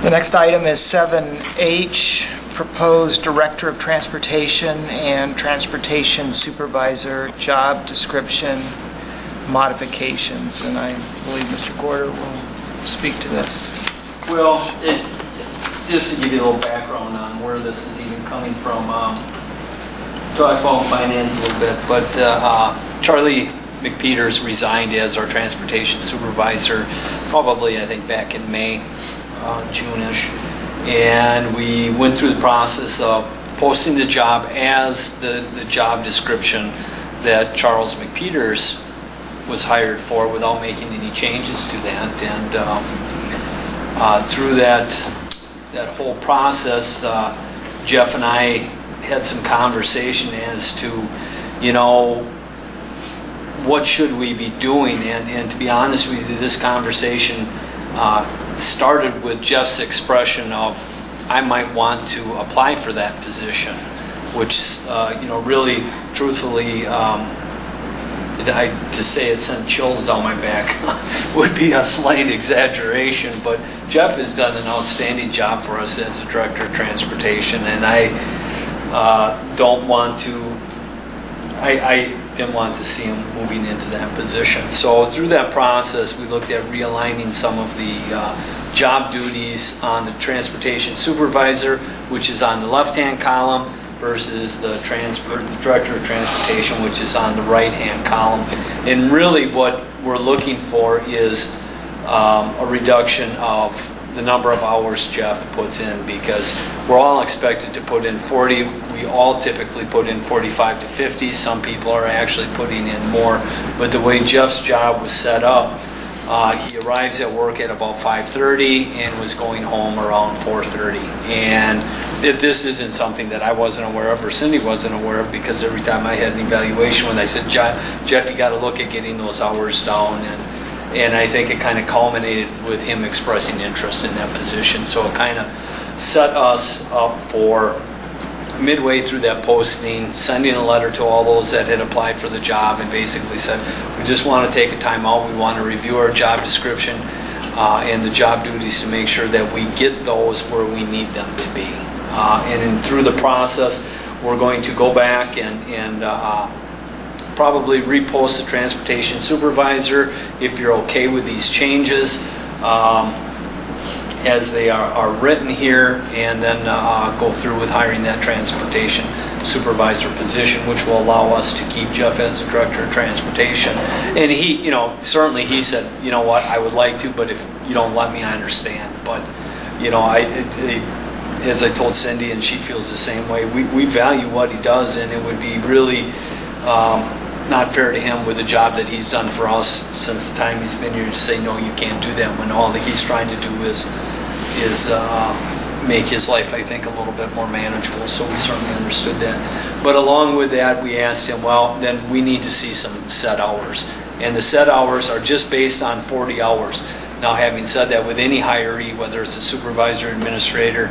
The next item is 7H, proposed Director of Transportation and Transportation Supervisor job description modifications. And I believe Mr. Gorder will speak to this. Well, just to give you a little background on where this is even coming from, talk about finance a little bit, but Charlie McPeters resigned as our transportation supervisor, probably I think back in May, June-ish, and we went through the process of posting the job as the job description that Charles McPeters was hired for without making any changes to that. And through that whole process, Jeff and I had some conversation as to, you know, what should we be doing. And to be honest with you, this conversation started with Jeff's expression of, I might want to apply for that position, which, you know, really, truthfully, to say it sent chills down my back would be a slight exaggeration, but Jeff has done an outstanding job for us as the Director of Transportation, and I didn't want to see him moving into that position. So through that process, we looked at realigning some of the job duties on the Transportation Supervisor, which is on the left-hand column, versus the Director of Transportation, which is on the right-hand column. And really what we're looking for is a reduction of the number of hours Jeff puts in, because we're all expected to put in 40. We all typically put in 45 to 50. Some people are actually putting in more. But the way Jeff's job was set up, he arrives at work at about 5:30 and was going home around 4:30. And if this isn't something that I wasn't aware of or Cindy wasn't aware of, because every time I had an evaluation, when I said, Jeff, you got to look at getting those hours down. And I think it kind of culminated with him expressing interest in that position. So it kind of set us up for midway through that posting, sending a letter to all those that had applied for the job and basically said, we just want to take a time out. We want to review our job description and the job duties to make sure that we get those where we need them to be. Through the process, we're going to go back and probably repost the Transportation Supervisor if you're okay with these changes as they are written here, and then go through with hiring that Transportation Supervisor position, which will allow us to keep Jeff as the Director of Transportation. And he, you know, certainly he said, you know what, I would like to, but if you don't let me, I understand. But, you know, as I told Cindy, and she feels the same way, we value what he does, and it would be really not fair to him with the job that he's done for us since the time he's been here to say, no, you can't do that, when all that he's trying to do is make his life, I think, a little bit more manageable. So we certainly understood that. But along with that, we asked him, well, then we need to see some set hours. And the set hours are just based on 40 hours. Now, having said that, with any hiree, whether it's a supervisor or administrator,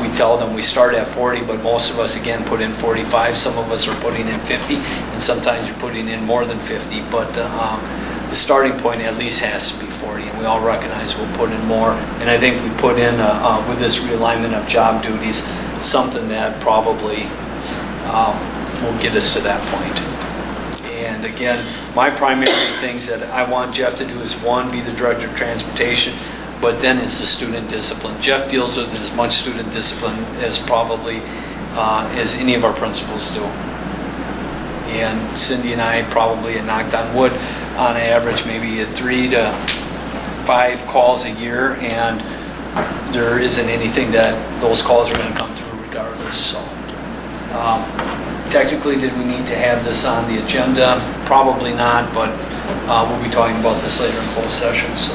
we tell them we start at 40, but most of us, again, put in 45. Some of us are putting in 50, and sometimes you're putting in more than 50. But the starting point at least has to be 40, and we all recognize we'll put in more. And I think we put in, with this realignment of job duties, something that probably will get us to that point. And again, my primary things that I want Jeff to do is, one, be the Director of Transportation, but then it's the student discipline. Jeff deals with as much student discipline as probably as any of our principals do. And Cindy and I probably, had knocked on wood, on average maybe 3 to 5 calls a year, and there isn't anything that those calls are going to come through regardless. So. Technically, did we need to have this on the agenda? Probably not, but we'll be talking about this later in closed session, so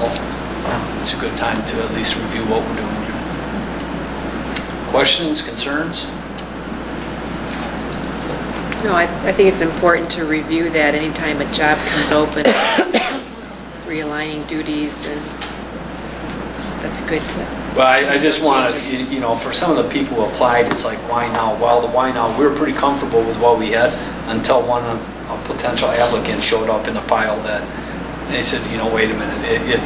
it's a good time to at least review what we're doing here. Questions, concerns? No, I think it's important to review that anytime a job comes open, realigning duties, and that's good to... Well, I just want to, you know, for some of the people who applied, it's like, why now? Well, the why now, we were pretty comfortable with what we had until a potential applicant showed up in the pile that they said, you know, wait a minute, if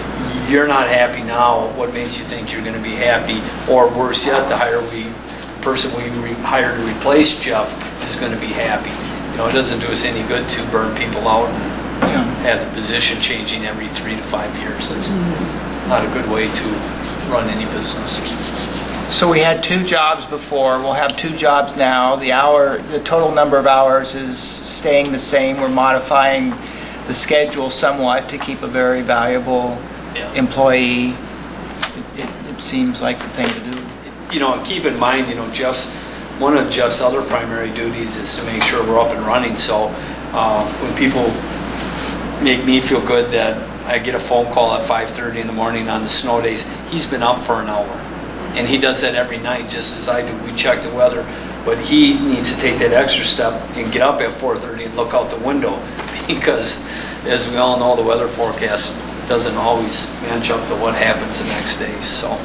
you're not happy now, what makes you think you're going to be happy? Or worse yet, the person we hire to replace Jeff is going to be happy. It doesn't do us any good to burn people out and have the position changing every 3 to 5 years. That's not a good way to run any business. So we had 2 jobs before, we'll have 2 jobs now. The total number of hours is staying the same. We're modifying the schedule somewhat to keep a very valuable employee. It seems like the thing to do. Keep in mind, one of Jeff's other primary duties is to make sure we're up and running. So when people make me feel good that I get a phone call at 5:30 in the morning on the snow days, he's been up for an hour. And he does that every night, just as I do. We check the weather, but he needs to take that extra step and get up at 4:30 and look out the window, because as we all know, the weather forecast doesn't always match up to what happens the next day. So.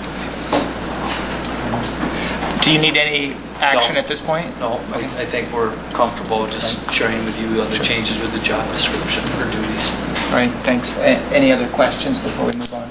Do you need any action No. at this point? No, I think we're comfortable just sharing with you the changes with the job description or duties. All right, thanks. Any other questions before we move on?